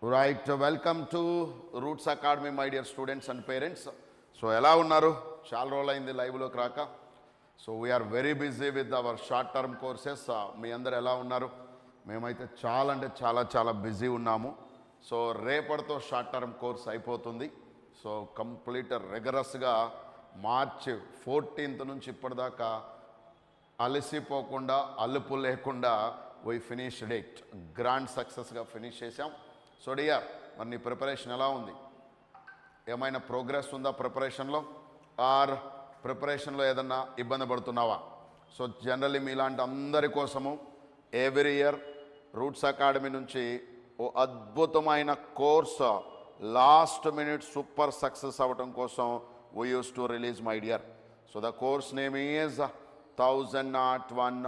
Right, welcome to Roots Academy, my dear students and parents. So, ఎలా ఉన్నారు? చాలా రోజులైంది లైవ్లోకి రాక. So we are very busy with our short term courses. మీ అందరు ఎలా ఉన్నారు? మేమైతే చాలా అంటే చాలా బిజీ ఉన్నాము. సో రేపటితో షార్ట్ టర్మ్ కోర్స్ అయిపోతుంది. సో కంప్లీట్ రెగరస్గా మార్చ్ 14th నుంచి ఇప్పటిదాకా అలసిపోకుండా అలుపు లేకుండా వీ ఫినిష్డ్ ఇట్. గ్రాండ్ సక్సెస్గా ఫినిష్ చేసాం. సో డియర్, మరి నీ ప్రిపరేషన్ ఎలా ఉంది? ఏమైనా ప్రోగ్రెస్ ఉందా ప్రిపరేషన్లో? ఆర్ ప్రిపరేషన్లో ఏదన్నా ఇబ్బంది పడుతున్నావా? సో జనరల్లీ మీలాంటి అందరి కోసము ఎవ్రీ ఇయర్ రూట్స్ అకాడమీ నుంచి ఓ అద్భుతమైన course last minute super success అవ్వటం కోసం we use to release my dear. So the course name is 1001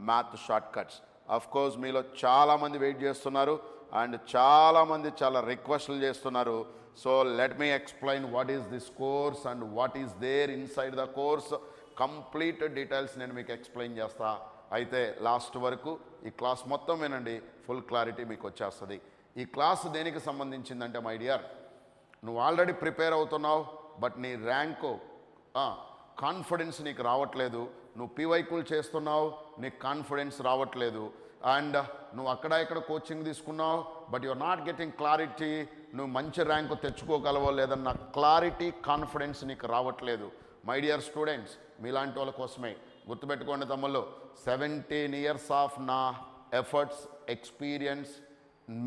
math shortcuts. Of course మీలో చాలామంది వెయిట్ చేస్తున్నారు అండ్ చాలామంది చాలా రిక్వెస్ట్లు చేస్తున్నారు. So let me explain what is this course and what is there inside the course. Complete details నేను మీకు explain చేస్తా. అయితే లాస్ట్ వరకు ఈ క్లాస్ మొత్తం వినండి, ఫుల్ క్లారిటీ మీకు వచ్చేస్తుంది. ఈ క్లాస్ దేనికి సంబంధించిందంటే మై డియర్, నువ్వు ఆల్రెడీ ప్రిపేర్ అవుతున్నావు, బట్ నీ ర్యాంకు కాన్ఫిడెన్స్ నీకు రావట్లేదు. నువ్వు పీవైక్యూలు చేస్తున్నావు, నీకు కాన్ఫిడెన్స్ రావట్లేదు. అండ్ నువ్వు అక్కడ ఇక్కడ కోచింగ్ తీసుకున్నావు, but your not getting clarity. నువ్వు మంచి ర్యాంకు తెచ్చుకోగలవో లేదన్న క్లారిటీ, కాన్ఫిడెన్స్ నీకు రావట్లేదు. మై డియర్ స్టూడెంట్స్, మీలాంటి వాళ్ళ కోసమే గుర్తుపెట్టుకోండి తమ్ముళ్ళు. 17 years ఆఫ్ నా ఎఫర్ట్స్, ఎక్స్పీరియన్స్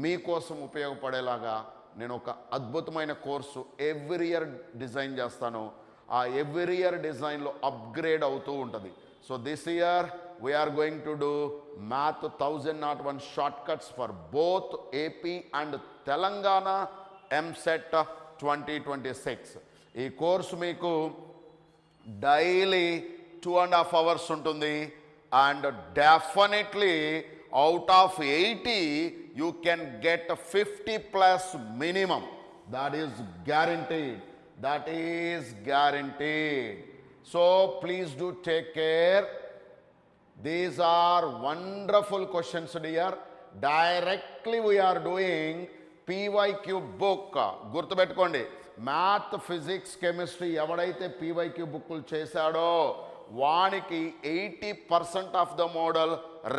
మీకోసం ఉపయోగపడేలాగా నేను ఒక అద్భుతమైన కోర్సు ఎవ్రీ ఇయర్ డిజైన్ చేస్తాను. ఆ ఎవ్రీ ఇయర్ డిజైన్లో అప్గ్రేడ్ అవుతూ ఉంటుంది. So this year we are going to do math 1001 shortcuts for both AP and Telangana MSET 2026. ఈ కోర్సు మీకు డైలీ 2.5 hours ఉంటుంది. And definitely out of 80 you can get 50+ minimum. That is guaranteed. That is guaranteed. So please do take care. These are wonderful questions dear. Directly we are doing PYQ book. గుర్తుపెట్టుకోండి, math, physics, chemistry ఎవడైతే PYQ బుక్కులు చేశాడో వానికి 80% of the model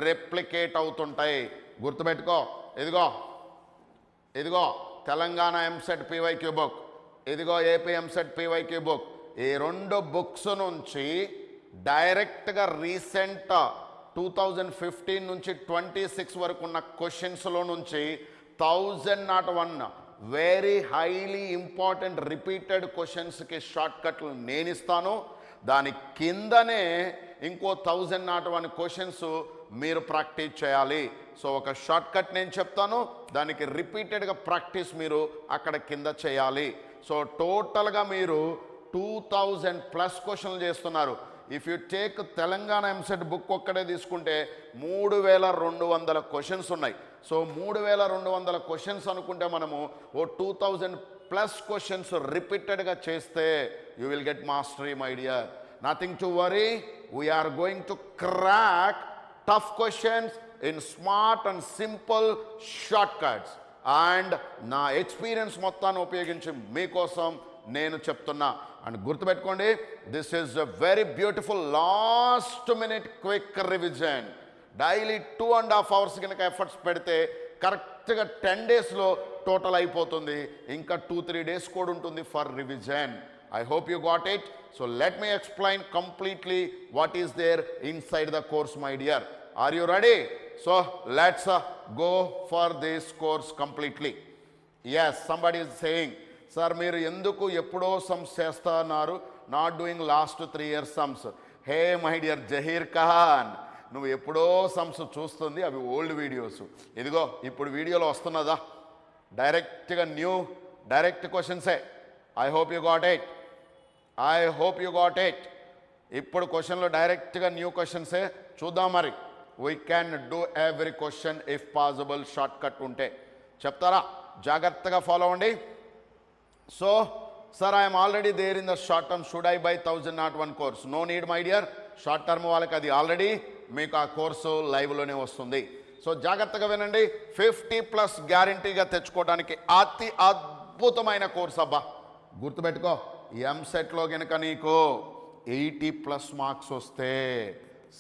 replicate అవుతుంటాయి. గుర్తుపెట్టుకో, ఇదిగో Telangana EAMCET PYQ book, ఇదిగో AP EAMCET PYQ book. ఈ 2 బుక్స్ నుంచి డైరెక్ట్గా రీసెంట్ 2015 నుంచి 26 వరకు ఉన్న క్వశ్చన్స్లో నుంచి 1001 వెరీ హైలీ ఇంపార్టెంట్ రిపీటెడ్ క్వశ్చన్స్కి షార్ట్ కట్లు నేను ఇస్తాను. దాని కిందనే ఇంకో 1001 క్వశ్చన్స్ మీరు ప్రాక్టీస్ చేయాలి. సో ఒక షార్ట్ కట్ నేను చెప్తాను, దానికి రిపీటెడ్గా ప్రాక్టీస్ మీరు అక్కడ కింద చేయాలి. సో టోటల్గా మీరు 2000+ క్వశ్చన్లు చేస్తున్నారు. If you take Telangana EAMCET book ఒక్కడే తీసుకుంటే 3200 క్వశ్చన్స్ ఉన్నాయి. సో 3200 క్వశ్చన్స్ అనుకుంటే మనము ఓ 2000+ క్వశ్చన్స్ రిపీటెడ్గా చేస్తే you will get mastery my dear. Nothing to worry, we're going to crack tough questions in smart and simple shortcuts. And నా ఎక్స్పీరియన్స్ మొత్తాన్ని ఉపయోగించి మీకోసం నేను చెప్తున్నా. అండ్ గుర్తుపెట్టుకోండి, this is a very beautiful last minute quick revision. Daily 2.5 hours కనుక efforts పెడితే కరెక్ట్గా 10 daysలో టోటల్ అయిపోతుంది. ఇంకా 2-3 days కూడా ఉంటుంది for revision. I hope you got it. So let me explain completely what is there inside the course my dear. Are you ready? So let's go for this course completely. Yes, somebody is saying, sir మీరు ఎందుకు ఎప్పుడో sums చేస్తున్నారు, not doing last 3 years sums. Hey my dear Zaheer Khan, నువ్వు ఎప్పుడో sums చూస్తుంది, అవి old videos. ఇదిగో ఇప్పుడు వీడియోలో వస్తున్నదా డైరెక్ట్గా డైరెక్ట్ క్వశ్చన్సే. I hope you got it. ఇప్పుడు క్వశ్చన్లో డైరెక్ట్గా న్యూ క్వశ్చన్సే. చూద్దాం మరి. We can do every question if possible. Short cut ఉంటే చెప్తారా? జాగ్రత్తగా ఫాలో అవ్వండి. So, sir, I am already there in the short term. Should I buy 1001 course? No need, my dear. Short term వాళ్ళకి అది already మీకు ఆ course లైవ్లోనే వస్తుంది. సో జాగ్రత్తగా వినండి, 50+ గ్యారంటీగా తెచ్చుకోవడానికి అతి అద్భుతమైన కోర్స్ అబ్బా. గుర్తుపెట్టుకో, ఎంసెట్లో కనుక నీకు 80+ మార్క్స్ వస్తే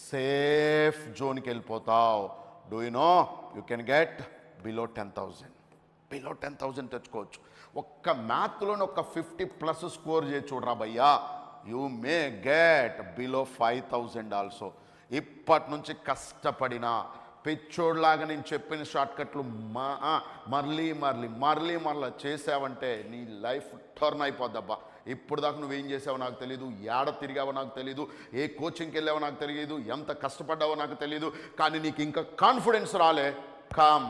సేఫ్ జోన్కి వెళ్ళిపోతావు. Do you know you can get below 10,000 తెచ్చుకోవచ్చు. ఒక్క మ్యాథ్లోనే ఒక 50+ స్కోర్ చేసి చూడరా భయ్యా, you may get below 5,000 also. ఇప్పటి నుంచి కష్టపడినా పిచ్చోడ్లాగా నేను చెప్పిన షార్ట్కట్లు మరలా చేసావంటే నీ లైఫ్ టర్న్ అయిపోద్దబ్బా. ఇప్పుడు దాకా నువ్వేం చేసావో నాకు తెలీదు, ఏడ తిరిగావో నాకు తెలీదు, ఏ కోచింగ్కి వెళ్ళావో నాకు తెలియదు, ఎంత కష్టపడ్డావో నాకు తెలీదు, కానీ నీకు ఇంకా కాన్ఫిడెన్స్ రాలే. Come,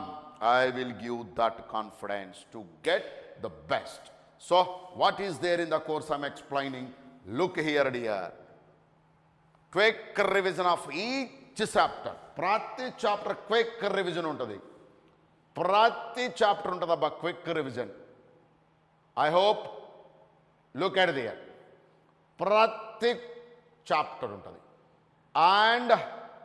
I will give that confidence to get the best. So, what is there in the course I'm explaining? Look here, dear. Quick revision of each chapter. ప్రతి చాప్టర్ క్విక్ రివిజన్ ఉంటుంది. ప్రతి chapter ఉంటుంది అబ్బా quick revision. I hope look at dear. ప్రతి chapter ఉంటుంది. And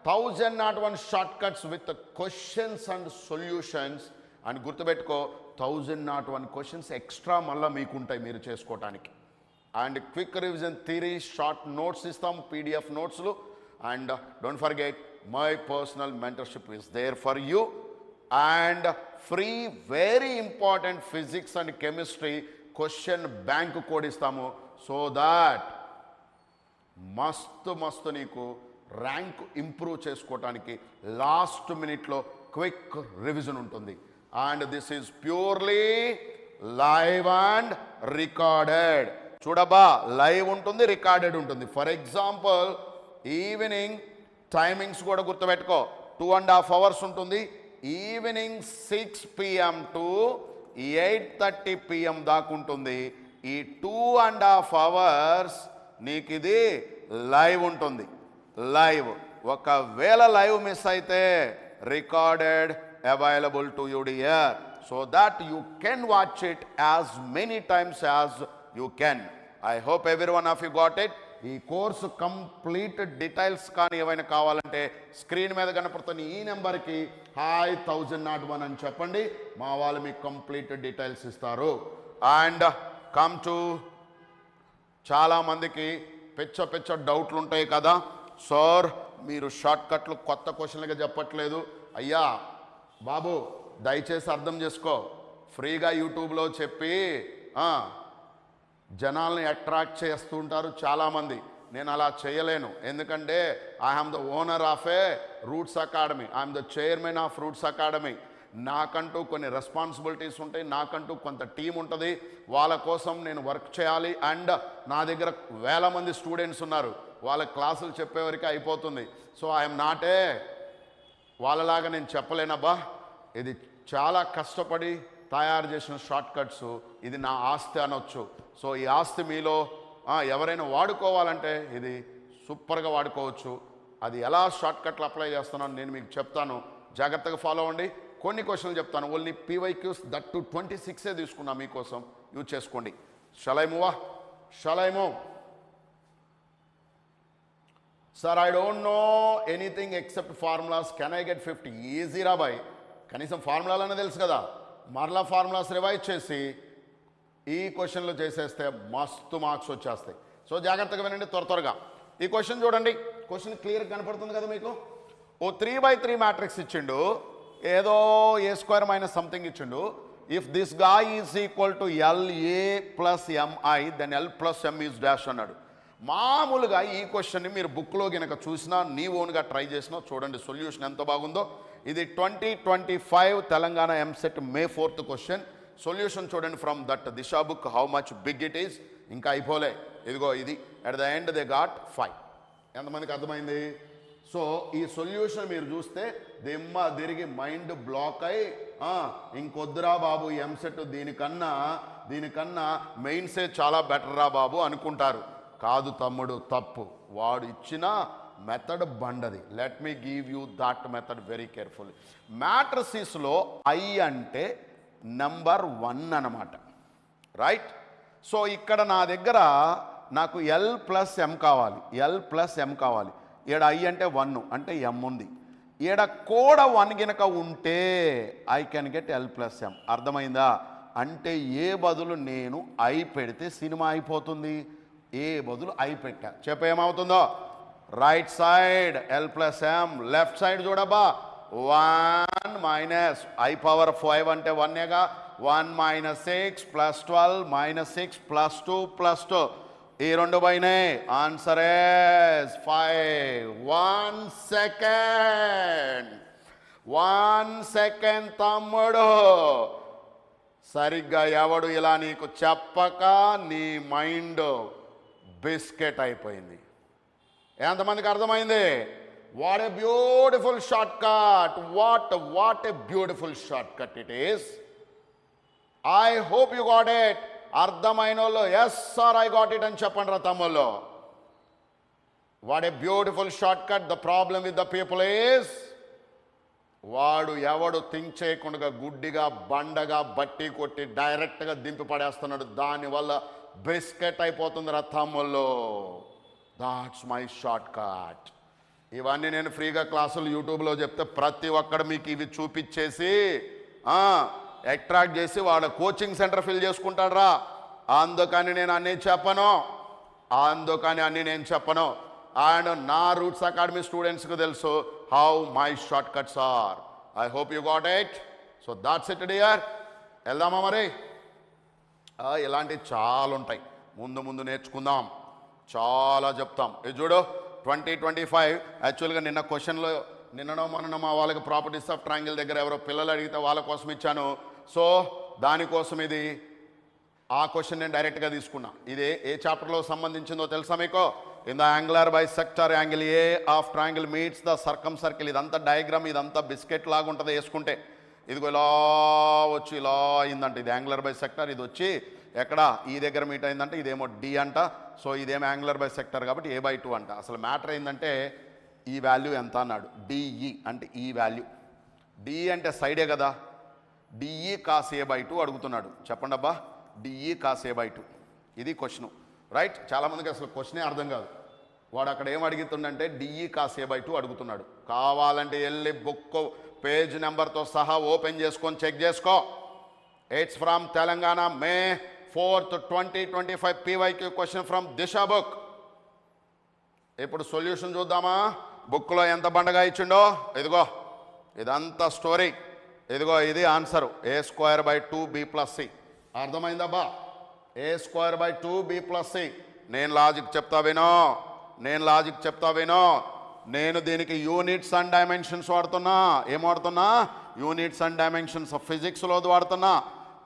1001 shortcuts with questions and solutions. And గుర్తుపెట్టుకో, 1001 questions extra మళ్ళీ మీకు ఉంటాయి మీరు చేసుకోవటానికి. And quick revision theory short notes ఇస్తాం, PDF నోట్స్లు. And don't forget, my personal mentorship is there for you. And free very important physics and chemistry question bank code ఇస్తాము. So that మస్తు నీకు ర్యాంక్ ఇంప్రూవ్ చేసుకోవటానికి last మినిట్లో quick revision ఉంటుంది. And this is purely live and recorded. చూడబ్బా, live ఉంటుంది, recorded ఉంటుంది. For example, evening timings కూడా గుర్తుపెట్టుకో, 2.5 hours ఉంటుంది. ఈవినింగ్ 6 PM to 8:30 PM దాకా ఉంటుంది. ఈ 2.5 hours నీకు ఇది లైవ్ ఉంటుంది. లైవ్ ఒకవేళ లైవ్ మిస్ అయితే recorded available to you dear, so that you can watch it as many times as you can. I hope every one of you got it. ఈ course complete details కానీ ఏమైనా కావాలంటే screen మీద కనపడుతున్న ఈ నెంబర్కి hi 1001 అని చెప్పండి, మా వాళ్ళు మీకు కంప్లీట్ డీటెయిల్స్ ఇస్తారు. అండ్ కమ్ టు, చాలామందికి పిచ్చ డౌట్లు ఉంటాయి కదా, సార్ మీరు షార్ట్ కట్లు కొత్త క్వశ్చన్లుగా చెప్పట్లేదు. అయ్యా బాబు, దయచేసి అర్థం చేసుకో, ఫ్రీగా యూట్యూబ్లో చెప్పి జనాల్ని అట్రాక్ట్ చేస్తూ ఉంటారు చాలామంది. నేను అలా చేయలేను, ఎందుకంటే I am the owner of A roots academy, I'm the chairman of roots academy. నాకంటూ కొన్ని రెస్పాన్సిబిలిటీస్ ఉంటాయి, నాకంటూ కొంత టీం ఉంటుంది, వాళ్ళ కోసం నేను వర్క్ చేయాలి. అండ్ నా దగ్గర వేల మంది స్టూడెంట్స్ ఉన్నారు, వాళ్ళ క్లాసులు చెప్పేవరకు అయిపోతుంది. సో ఐఎమ్ నాటే వాళ్ళలాగా నేను చెప్పలేనబ్బా. ఇది చాలా కష్టపడి తయారు చేసిన షార్ట్ కట్స్, ఇది నా ఆస్తి అనొచ్చు. సో ఈ ఆస్తి మీలో ఎవరైనా వాడుకోవాలంటే ఇది సూపర్గా వాడుకోవచ్చు. అది ఎలా షార్ట్ కట్లు అప్లై చేస్తున్నాను నేను మీకు చెప్తాను, జాగ్రత్తగా ఫాలో అవ్వండి. కొన్ని క్వశ్చన్లు చెప్తాను, ఓన్లీ PYQs, దట్ టు 26 తీసుకున్నా మీకోసం, యూజ్ చేసుకోండి. Shall I move? Sir I don't know anything except formulas, can I get 50? Easy రా బాయ్, కనీసం ఫార్ములాలనే తెలుసు కదా. మరలా ఫార్ములాస్ రివైజ్ చేసి ఈ క్వశ్చన్లు చేసేస్తే మస్తు మార్క్స్ వచ్చేస్తాయి. సో జాగ్రత్తగా వినండి త్వరగా. ఈ క్వశ్చన్ చూడండి, క్వశ్చన్ క్లియర్గా కనపడుతుంది కదా మీకు. ఓ 3/3 మ్యాట్రిక్స్ ఇచ్చిండు, ఏదో A² - సంథింగ్ ఇచ్చిండు. If this guy is equal to LA + MI, then L + M is dash అన్నాడు. మామూలుగా ఈ క్వశ్చన్ని మీరు బుక్లో కనుక చూసినా, నీ ఓన్గా ట్రై చేసినా, చూడండి సొల్యూషన్ ఎంత బాగుందో. ఇది 2025 Telangana EAMCET May 4th question. Solution చూడండి from that Disha book, how much big it is. ఇంకా అయిపోలే, ఇదిగో ఇది. At the end they got 5. ఎంతమందికి అర్థమైంది? సో ఈ సొల్యూషన్ మీరు చూస్తే దిమ్మ తిరిగి మైండ్ బ్లాక్ అయి ఇంకొద్దురా బాబు ఎంసెట్, దీనికన్నా మెయిన్సే చాలా బెటర్ రా బాబు అనుకుంటారు. కాదు తమ్ముడు, తప్పు. వాడు ఇచ్చిన మెథడ్ బండది. Let me give you that method very carefully. మ్యాట్రిసెస్లో I అంటే నెంబర్ 1 అన్నమాట, రైట్? సో ఇక్కడ నా దగ్గర నాకు L + M కావాలి, L + M కావాలి. ఇక్కడ I అంటే 1 అంటే M ఉంది. ఈడ కూడా 1 గినక ఉంటే I can get L plus M. అర్థమైందా? అంటే ఏ బదులు నేను ఐ పెడితే సినిమా అయిపోతుంది, ఏ బదులు ఐ పెట్టా. చెప్పేమవుతుందో? Right side L plus M, left side చూడబ్బా 1 మైనస్ ఐ పవర్ 5 అంటే 1ఏగా, 1 minus 6 plus 12 minus 6 plus 2 plus 2, ఈ రెండు పోయినాయి. Answer is 5. 1 సెకండ్, 1 సెకండ్ తమ్ముడు. సరిగ్గా ఎవడు ఇలా నీకు చెప్పక నీ మైండ్ బిస్కెట్ అయిపోయింది. ఎంతమందికి అర్థమైంది? What a beautiful shortcut, what a beautiful shortcut it is. I hope you got it. అర్థమైన వాళ్ళు yes sir I got it అని చెప్పండి రా తమ్ముళ్ళు. What a beautiful shortcut. The problem with the people is, వాడు ఎవడు think చేయకుండా గుడ్డిగా బండగా బట్టి కొట్టి డైరెక్ట్గా దింపి పడేస్తున్నాడు. దానివల్ల బిస్కెట్ అయిపోతుంది రా తమ్ముళ్ళు. That's my short cut. ఇవన్నీ నేను ఫ్రీగా క్లాసులు యూట్యూబ్లో చెప్తే ప్రతి ఒక్కడు మీకు ఇవి చూపించేసి అట్రాక్ట్ చేసి వాడు కోచింగ్ సెంటర్ ఫిల్ చేసుకుంటాడు రా. అందుకని నేను అన్నీ చెప్పను. అండ్ నా రూట్స్ అకాడమీ స్టూడెంట్స్కి తెలుసు how my shortcuts are. I hope you got it. So that's it dear. వెళ్దామా మరి? ఇలాంటివి చాలా ఉంటాయి, ముందు నేర్చుకుందాం, చాలా చెప్తాం. ఇది చూడు 2025 యాక్చువల్గా నిన్న క్వశ్చన్లో నిన్ననో మొన్న మా వాళ్ళకి ప్రాపర్టీస్ ఆఫ్ ట్రయాంగిల్ దగ్గర ఎవరో పిల్లలు అడిగితే వాళ్ళ కోసం ఇచ్చాను. సో దానికోసం ఇది ఆ క్వశ్చన్ నేను డైరెక్ట్గా తీసుకున్నా. ఇది ఏ చాప్టర్లో సంబంధించిందో తెలుసా మీకు? In the angular bisector angle A of triangle meets the circumcircle. ఇదంతా డయాగ్రామ్, ఇదంతా బిస్కెట్ లాగా ఉంటుంది వేసుకుంటే. ఇదిగో ఇలా వచ్చి ఇలా అయిందంట. ఇది యాంగులర్ బైసెక్టర్. ఇది వచ్చి ఎక్కడ ఈ దగ్గర మీట్ అయిందంటే ఇదేమో డి అంట. సో ఇదేమో యాంగులర్ బైసెక్టర్ కాబట్టి a/2 అంట. అసలు మ్యాటర్ ఏంటంటే ఈ వాల్యూ ఎంత అన్నాడు. డిఈ అంటే ఈ వాల్యూ. డిఈ అంటే సైడే కదా. డిఈ కాస్ a/2 అడుగుతున్నాడు. చెప్పండి అబ్బా, డిఈ కాస్ a/2. ఇది క్వశ్చను, రైట్? చాలామందికి అసలు క్వశ్చనే అర్థం కాదు. వాడు అక్కడ ఏం అడుగుతుండంటే డిఈ కాస్ a/2 అడుగుతున్నాడు. కావాలంటే వెళ్ళి బుక్ పేజ్ నెంబర్తో సహా ఓపెన్ చేసుకొని చెక్ చేసుకో. It's from Telangana May 4th 2025 PYQ question from Disha book. ఇప్పుడు సొల్యూషన్ చూద్దామా? బుక్లో ఎంత బండగా ఇచ్చిండో ఇదిగో, ఇదంతా స్టోరీ. ఇదిగో ఇది answer, a²/2b + c. అర్థమైందబ్బా? a²/2b + c. నేను లాజిక్ చెప్తా వినో. నేను దీనికి యూనిట్స్ అండ్ డైమెన్షన్స్ వాడుతున్నా. ఏం వాడుతున్నా? యూనిట్స్ అండ్ డైమెన్షన్స్ ఫిజిక్స్లో వాడుతున్నా.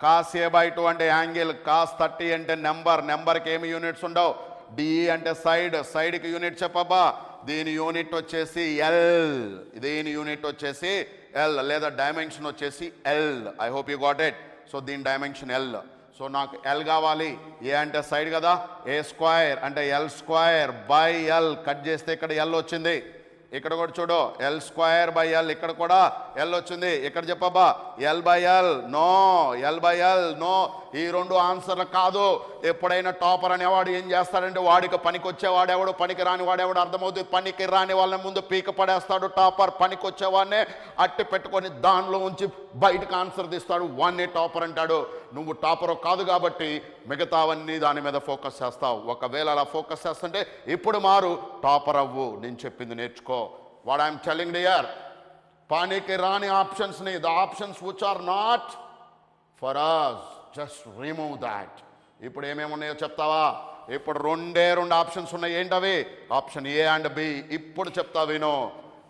కాస్ a/2 అంటే యాంగిల్, కాస్ 30 అంటే నెంబర్కి ఏమి యూనిట్స్ ఉండవు. డిఈ అంటే సైడ్కి యూనిట్ చెప్పబ్బా. దీని యూనిట్ వచ్చేసి ఎల్, లేదా డైమెన్షన్ వచ్చేసి L. I hope you got it. So దీని డైమెన్షన్ ఎల్. సో నాకు ఎల్ కావాలి. ఏ అంటే సైడ్ కదా, a² అంటే l²/l. కట్ చేస్తే ఇక్కడ ఎల్ వచ్చింది. ఇక్కడ కూడా చూడు l²/l, ఇక్కడ కూడా ఎల్ వచ్చింది. ఇక్కడ చెప్పబ్బా l/l నో. ఈ రెండు ఆన్సర్లు కాదు. ఎప్పుడైనా టాపర్ అనేవాడు ఏం చేస్తాడంటే వాడికి పనికి వచ్చేవాడెవడు, పనికి రాని వాడెవడు అర్థమవుతుంది. పనికి రాని వాళ్ళని ముందు పీక పడేస్తాడు టాపర్. పనికి వచ్చేవాడినే అట్టి పెట్టుకొని దానిలో ఉంచి బయటకు ఆన్సర్ తీస్తాడు. వాన్నే టాపర్ అంటాడు. నువ్వు టాపర్ కాదు కాబట్టి మిగతావన్నీ దాని మీద ఫోకస్ చేస్తావు. ఒకవేళ అలా ఫోకస్ చేస్తుంటే ఇప్పుడు మారు, టాపర్ అవ్వు. నేను చెప్పింది నేర్చుకో. వాట్ ఐఎమ్ టెల్లింగ్ డియర్, పనికి రాని ఆప్షన్స్ని, the options which are not for us, just remove that. ఇప్పుడు ఏమేమి ఉన్నాయో చెప్తావా? ఇప్పుడు రెండు ఆప్షన్స్ ఉన్నాయి. ఏంటవి? Option A and B. ఇప్పుడు చెప్తా వినో.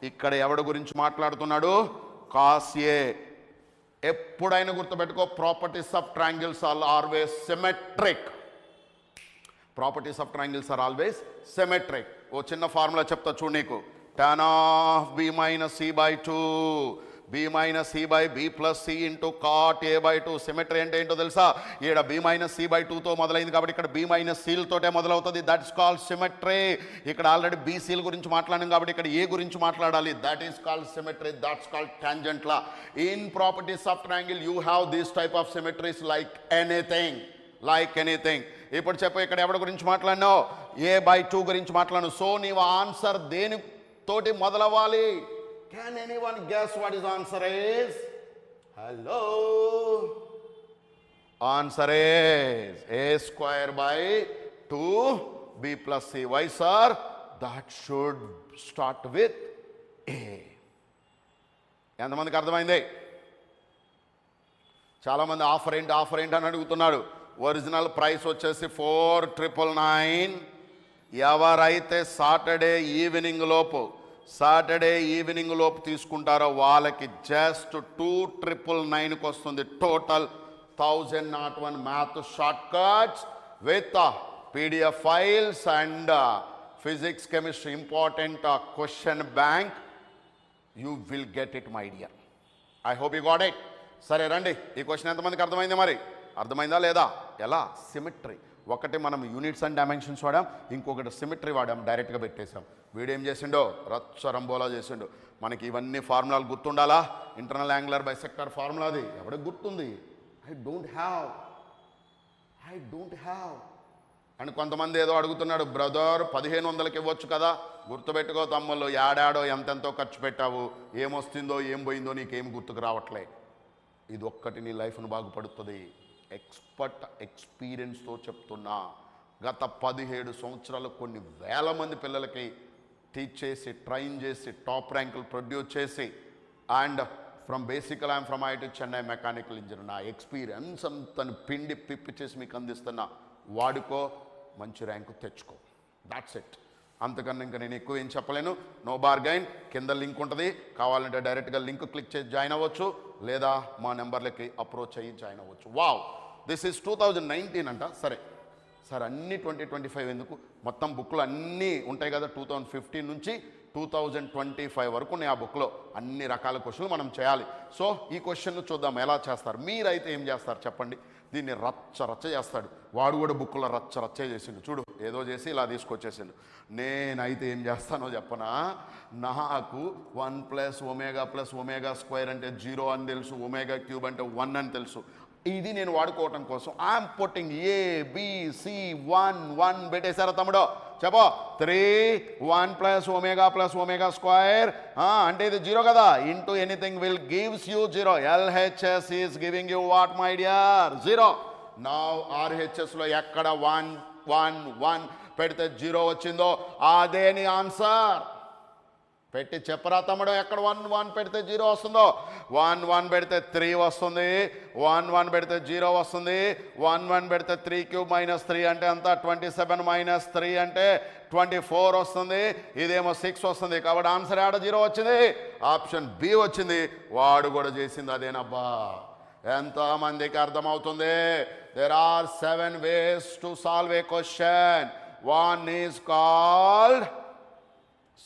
ఇక్కడ ఎవడి గురించి మాట్లాడుతున్నాడు? Cos A. ఎప్పుడైనా గుర్తుపెట్టుకో, properties of triangles are always symmetric. Properties of triangles are always symmetric. ఓ చిన్న ఫార్ములా చెప్తా చూడు నీకు. tan of b minus c/2, b minus c/b plus c into cot a/2. Symmetry అంటే ఏంటో తెలుసా? ఇక్కడ b minus c/2తో మొదలైంది కాబట్టి ఇక్కడ b minus c తోటే మొదలవుతుంది. That's called symmetry. ఇక్కడ ఆల్రెడీ b c గురించి మాట్లాడాం కాబట్టి ఇక్కడ a గురించి మాట్లాడాలి. That is called symmetry. That's called tangent law. In properties of triangle you have this type of symmetries like anything. ఇప్పుడు చెప్పు, ఇక్కడ ఎవరి గురించి మాట్లాడినావు? a/2 గురించి మాట్లాడు. సో నీవు ఆన్సర్ దేని తోటి మొదలవ్వాలి? Can anyone guess what his answer is? Hello. Answer is a square by 2b plus c. Why, sir? That should start with a. ఎంతమందికి అర్థమైంది? చాలామంది ఆఫర్ ఏంటి అని అడుగుతున్నాడు. ఒరిజినల్ ప్రైస్ వచ్చేసి 4,999. ఎవరైతే సాటర్డే ఈవినింగ్ లోపు తీసుకుంటారో వాళ్ళకి జస్ట్ 2,999కి వస్తుంది. Total 1001 math shortcuts with PDF files and physics chemistry important question bank. You will get it my dear. I hope you got it. సరే రండి, ఈ క్వశ్చన్ ఎంతమందికి అర్థమైంది? మరి అర్థమైందా లేదా? ఎలా? సిమెట్రీ. ఒకటి మనం యూనిట్స్ అండ్ డైమెన్షన్స్ వాడాం, ఇంకొకటి సిమెట్రీ వాడాం, డైరెక్ట్గా పెట్టేశాం. వీడేం చేసిండో రచ్చరంబోలా చేసిండు. మనకి ఇవన్నీ ఫార్ములాలు గుర్తుండాలా? ఇంటర్నల్ యాంగులర్ బైసెక్టర్ ఫార్ములా అది ఎవరికి గుర్తుంది? ఐ డోంట్ హ్యావ్ అని కొంతమంది ఏదో అడుగుతున్నాడు. బ్రదర్ 1,500కి ఇవ్వచ్చు కదా. గుర్తుపెట్టుకో తమ్ముళ్ళు, ఏడాడో ఎంతెంతో ఖర్చు పెట్టావు, ఏమొస్తుందో ఏం పోయిందో నీకేం గుర్తుకు రావట్లే. ఇది ఒక్కటి నీ లైఫ్ను బాగుపడుతుంది. ఎక్స్పర్ట్ ఎక్స్పీరియన్స్తో చెప్తున్నా. గత 17 సంవత్సరాలు కొన్ని వేల మంది పిల్లలకి టీచ్ చేసి, ట్రైన్ చేసి, టాప్ ర్యాంకులు ప్రొడ్యూస్ చేసి, అండ్ ఫ్రమ్ బేసికల్ I'm from IIT Chennai mechanical engineer. నా ఎక్స్పీరియన్స్ అంతని పిండి పిప్పి చేసి మీకు అందిస్తున్నా. వాడుకో, మంచి ర్యాంకు తెచ్చుకో. That's it. అంతకన్నా ఇంకా నేను ఎక్కువ ఏం చెప్పలేను. No bargain. కింద లింక్ ఉంటుంది, కావాలంటే డైరెక్ట్గా లింక్ క్లిక్ చేసి జాయిన్ అవ్వచ్చు, లేదా మా నెంబర్లకి అప్రోచ్ అయ్యి జాయిన్ అవ్వచ్చు. వావ్, దిస్ ఈజ్ 2019 అంట. సరే సార్, అన్ని 2025 ఎందుకు? మొత్తం బుక్లు అన్నీ ఉంటాయి కదా, 2015 నుంచి 2025 వరకు ఉన్నాయి. ఆ బుక్లో అన్ని రకాల క్వశ్చన్లు మనం చేయాలి. సో ఈ క్వశ్చన్ను చూద్దాం ఎలా చేస్తారు. మీరైతే ఏం చేస్తారు చెప్పండి? దీన్ని రచ్చ చేస్తాడు. వాడు కూడా బుక్లో రచ్చ చేసిండు. చూడు, ఏదో చేసి ఇలా తీసుకొచ్చేసిండు. నేనైతే ఏం చేస్తానో చెప్పనా? నాకు 1 + ω+ω² అంటే 0 అని తెలుసు, ω³ అంటే 1 అని తెలుసు. ఇది నేను వాడుకోవటం కోసం ఐఎమ్ పుట్టింగ్ ABC1 పెట్టేశారా తమ్ముడు? చెప్పో 3 1 + ω+ω² అంటే ఇది 0 కదా. Into anything will gives you 0. LHS is giving you what my dear? 0. Now RHSలో ఎక్కడ 1 1 1 పెడితే 0 వచ్చిందో అదే నీ ఆన్సర్. పెట్టి చెప్పరా తమ్ముడు, ఎక్కడ 1 1 పెడితే 0 వస్తుందో? 1 1 పెడితే 3 వస్తుంది, 1 1 పెడితే 0 వస్తుంది, 1 1 పెడితే 3³ - 3 అంటే అంతా 27 - 3 అంటే 24 వస్తుంది. ఇదేమో 6 వస్తుంది. కాబట్టి ఆన్సర్ ఆడ 0 వచ్చింది. ఆప్షన్ బి వచ్చింది. వాడు కూడా చేసింది అదేనబ్బా. ఎంతమందికి అర్థమవుతుంది? There are 7 ways to solve a question. One is called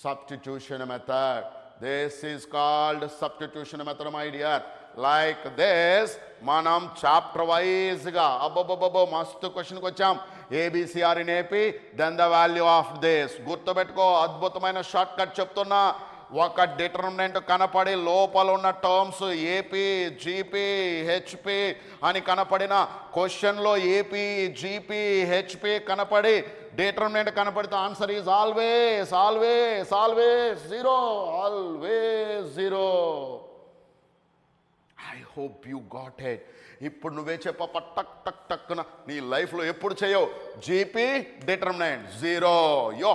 substitution method. This is called substitution method, my dear. Like this, manam chapter wise ga abbo mastu question ki vacham. ABCR in AP, then the value of this. Gurtu pettuko, adbhutamaina shortcut cheptunna. ఒక determinant కనపడి లోపల ఉన్న terms AP GP HP అని కనపడిన క్వశ్చన్లో AP GP HP కనపడి determinant కనపడితే answer is always 0. Always 0. I hope you got it. ఇప్పుడు నువ్వే చెప్పప్ప టక్ టక్ టక్న నీ లైఫ్లో ఎప్పుడు చేయవు? GP determinant 0. యో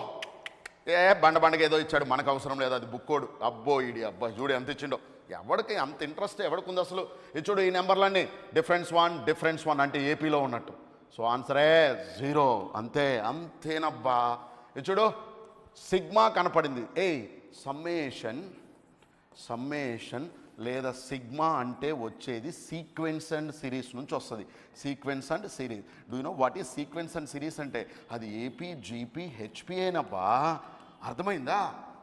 బండగా ఏదో ఇచ్చాడు, మనకు అవసరం లేదు, అది బుక్కోడు. అబ్బో ఇడి అబ్బా చూడు ఎంత ఇచ్చిండో. ఎవరికి అంత ఇంట్రెస్ట్ ఎవరికి ఉంది అసలు? ఇచ్చుడు ఈ నెంబర్లన్నీ డిఫరెన్స్ 1 అంటే ఏపీలో ఉన్నట్టు. సో ఆన్సరే 0. అంతేనబ్బా. ఇచ్చుడు సిగ్మా కనపడింది. సమ్మేషన్ లేదా సిగ్మా అంటే వచ్చేది సీక్వెన్స్ అండ్ సిరీస్ నుంచి వస్తుంది. Sequence and series. Do you know what is sequence and series అంటే? అది ఏపీ జీపీ హెచ్పి అయినబ్బా. అర్థమైందా?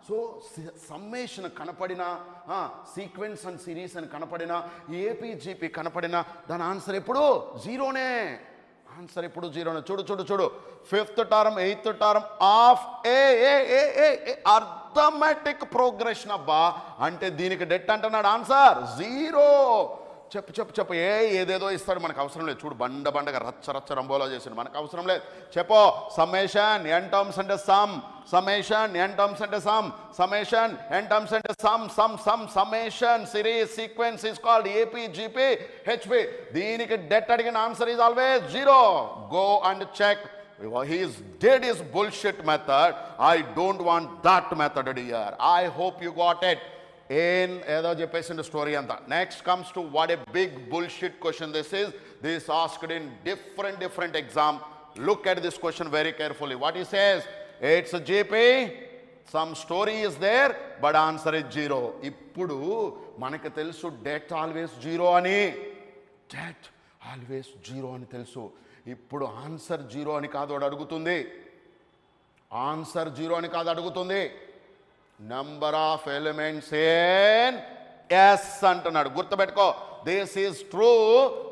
సో సమ్మేషన్ కనపడిన, సీక్వెన్స్ అండ్ సిరీస్ అని కనపడిన, ఏపీ జీపీ కనపడిన దాని ఆన్సర్ ఎప్పుడు 0నే. ఆన్సర్ ఎప్పుడు 0నే. చూడు 5th term 8th term of arithmetic progression అబ్బా. అంటే దీనికి డెట్ అంటున్నాడు ఆన్సర్ 0. చెప్పు ఏదేదో ఇస్తాడు, మనకు అవసరం లేదు. చూడు బండగా రచ్చ రంబోలో చేసాడు, మనకు అవసరం లేదు. చెప్పు సమ్మేషన్ ఎన్ టర్మ్స్ అంటే సమ్, సమ్మేషన్ ఎన్ టర్మ్స్ అంటే సమ్, సమ్మేషన్ ఎన్ టర్మ్స్ అంటే summation series sequence is called AP GP HP. దీనికి డెట్ అడిగిన answer is always 0. Go and check. He did his bullshit method. I don't want that method here. I hope you got it. ఏదో చెప్పేసిండు story అంతా. Next comes to what a big bullshit question this is. This asked in different exam. Look at this question very carefully. What he says, it's a GP, some story is there, but answer is 0. ఇప్పుడు మనకు తెలుసు debt always 0 అని, debt always 0 అని తెలుసు. ఇప్పుడు answer 0 అని కాదు వాడు అడుగుతుంది, ఆన్సర్ 0 అని కాదు అడుగుతుంది. Number of elements in S అంటున్నాడు. గుర్తుపెట్టుకో, this is true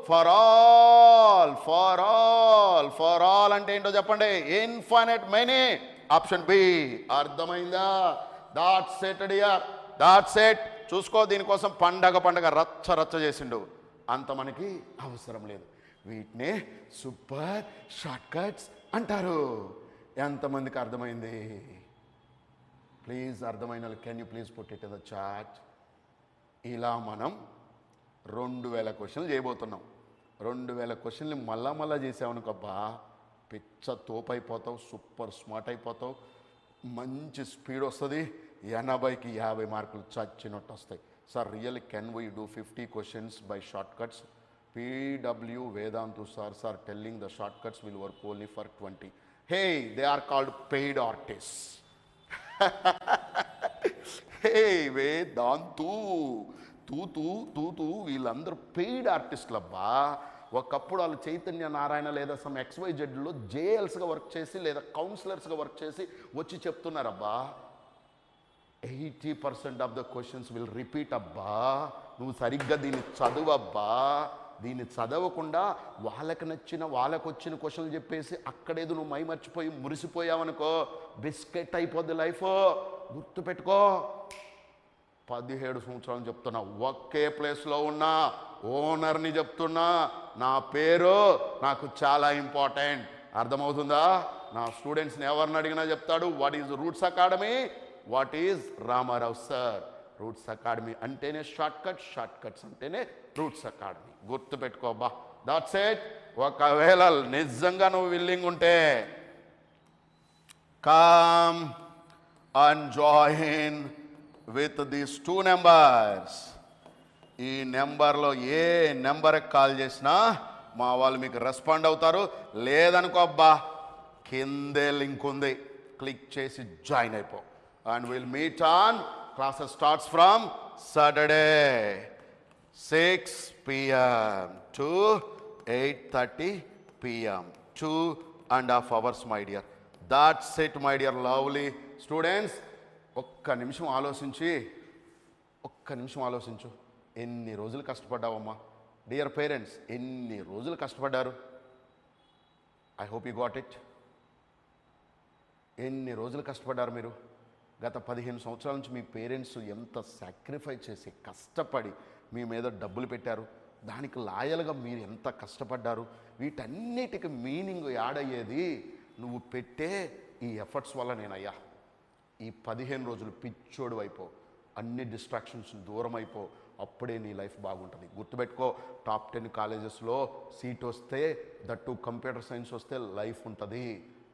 for all. For all అంటే ఏంటో చెప్పండి. Infinite many. Option B. అర్థమైందా? That's it dear, that's it. చూసుకో, దీనికోసం పండగ రచ్చ చేసిండు. అంత మనకి అవసరం లేదు. వీటినే సూపర్ షార్ట్ కట్స్ అంటారు. ఎంతమందికి అర్థమైంది? ప్లీజ్ అర్థమైన can you please put it in the chat. ఇలా మనం 2000 క్వశ్చన్లు చేయబోతున్నాం. 2000 క్వశ్చన్లు మళ్ళా చేసామనుకోబ్బా, పిచ్చ తోపైపోతావు, సూపర్ స్మార్ట్ అయిపోతావు, మంచి స్పీడ్ వస్తుంది. 80కి 50 మార్కులు చచ్చినట్టు వస్తాయి. Sir really can we do 50 questions by shot cuts? PW Vedantu sir are telling the shortcuts will work only for 20. Hey, they are called paid artists. Hey, Vedantu, తూ వీళ్ళందరూ paid ఆర్టిస్టులు అబ్బా. ఒకప్పుడు వాళ్ళు చైతన్య నారాయణ లేదా సమ్ XYZలో జేఎల్స్గా వర్క్ చేసి లేదా కౌన్సిలర్స్గా work చేసి వచ్చి చెప్తున్నారబ్బా. 80% of the questions will repeat అబ్బా. నువ్వు సరిగ్గా దీన్ని చదువబ్బా. దీన్ని చదవకుండా వాళ్ళకి నచ్చిన వాళ్ళకు వచ్చిన క్వశ్చన్లు చెప్పేసి అక్కడేదో నువ్వు మర్చిపోయి మురిసిపోయావనుకో, బిస్కెట్ అయిపోద్ది లైఫ్. గుర్తుపెట్టుకో, 17 సంవత్సరాలు చెప్తున్నా, ఒకే ప్లేస్లో ఉన్న ఓనర్ని చెప్తున్నా. నా పేరు నాకు చాలా ఇంపార్టెంట్. అర్థమవుతుందా? నా స్టూడెంట్స్ని ఎవరిని అడిగినా చెప్తాడు, what is Roots Academy, what is Ramarao sir. Roots Academy అంటేనే షార్ట్ కట్స్ అంటేనే రూట్స్ అకాడమీ. గుర్తుపెట్టుకోబ్బా. That's it. ఒకవేళ నిజంగా నువ్వు విల్లింగ్ ఉంటే come and join with these 2 numbers. ఈ నెంబర్లో ఏ నెంబర్కి కాల్ చేసినా మా వాళ్ళు మీకు రెస్పాండ్ అవుతారు. లేదనుకోబ్బా, కిందే లింక్ ఉంది, క్లిక్ చేసి జాయిన్ అయిపో. And will meet on classes starts from Saturday 6 p.m. to 8:30 p.m. 2.5 hours my dear. That's it my dear lovely students. ఒక్క నిమిషం ఆలోచించు. ఎన్ని రోజులు కష్టపడ్డావమ్మా? డియర్ పేరెంట్స్, ఎన్ని రోజులు కష్టపడ్డారు? I hope you got it. ఎన్ని రోజులు కష్టపడ్డారు మీరు? గత 15 సంవత్సరాల నుంచి మీ పేరెంట్స్ ఎంత సాక్రిఫైస్ చేసి కష్టపడి మీ మీద డబ్బులు పెట్టారు. దానికి లాయల్గా మీరు ఎంత కష్టపడ్డారు. వీటన్నిటికి మీనింగ్ యాడ్ అయ్యేది నువ్వు పెట్టే ఈ ఎఫర్ట్స్ వల్ల నేనయ్యా. ఈ 15 రోజులు పిచ్చోడు అయిపో, అన్ని డిస్ట్రాక్షన్స్ దూరం అయిపో. అప్పుడే నీ లైఫ్ బాగుంటుంది. గుర్తుపెట్టుకో, టాప్ 10 కాలేజెస్లో సీట్ వస్తే, దట్టు కంప్యూటర్ సైన్స్ వస్తే లైఫ్ ఉంటుంది.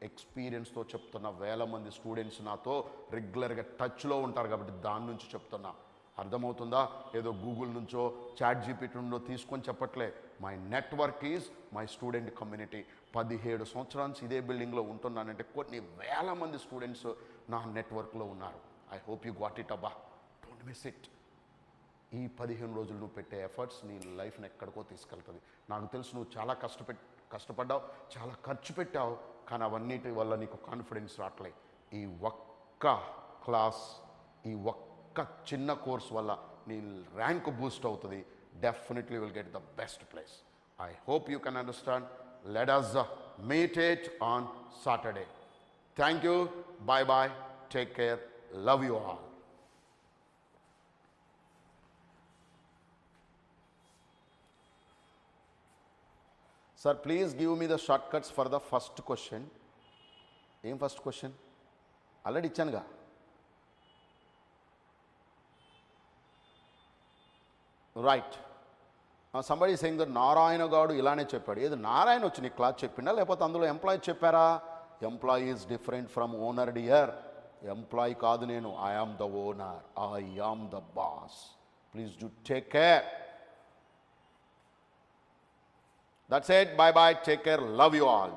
ఎక్స్పీరియన్స్తో చెప్తున్నా. 1000 మంది స్టూడెంట్స్ నాతో రెగ్యులర్గా టచ్లో ఉంటారు కాబట్టి దాని నుంచి చెప్తున్నా. అర్థమవుతుందా? ఏదో గూగుల్ నుంచో చాట్ జీపీటీ నుండో తీసుకొని చెప్పట్లే. My network is my student community. 17 సంవత్సరాల నుంచి ఇదే బిల్డింగ్లో ఉంటున్నానంటే కొన్ని 1000 మంది స్టూడెంట్స్ నా నెట్వర్క్లో ఉన్నారు. I hope you got it అబ్బా. Don't miss it. ఈ 15 రోజులు నువ్వు పెట్టే ఎఫర్ట్స్ నీ లైఫ్ని ఎక్కడికో తీసుకెళ్తుంది. నాకు తెలుసు నువ్వు చాలా కష్టపడ్డావు, చాలా ఖర్చు పెట్టావు, కానీ అవన్నిటి వల్ల నీకు కాన్ఫిడెన్స్ రావట్లే. ఈ ఒక్క క్లాస్, ఈ ఒక్క చిన్న కోర్స్ వల్ల నీ ర్యాంక్ బూస్ట్ అవుతుంది. Definitely will get the best place. I hope you can understand. Let us meet it on Saturday. Thank you. Bye. Take care. Love you all. Sir, please give me the shortcuts for the first question. ఏం first question already ఇచ్చానుగా. Right. Somebody saying that Narayana Goud ఇలానే చెప్పాడు. ఏది నారాయణ వచ్చి నీ class చెప్పిండా లేకపోతే అందులో employee చెప్పారా? Employee is different from owner dear. Employee కాదు నేను, I am the owner, I am the boss. Please do take care. That's it. Bye bye. Take care. Love you all.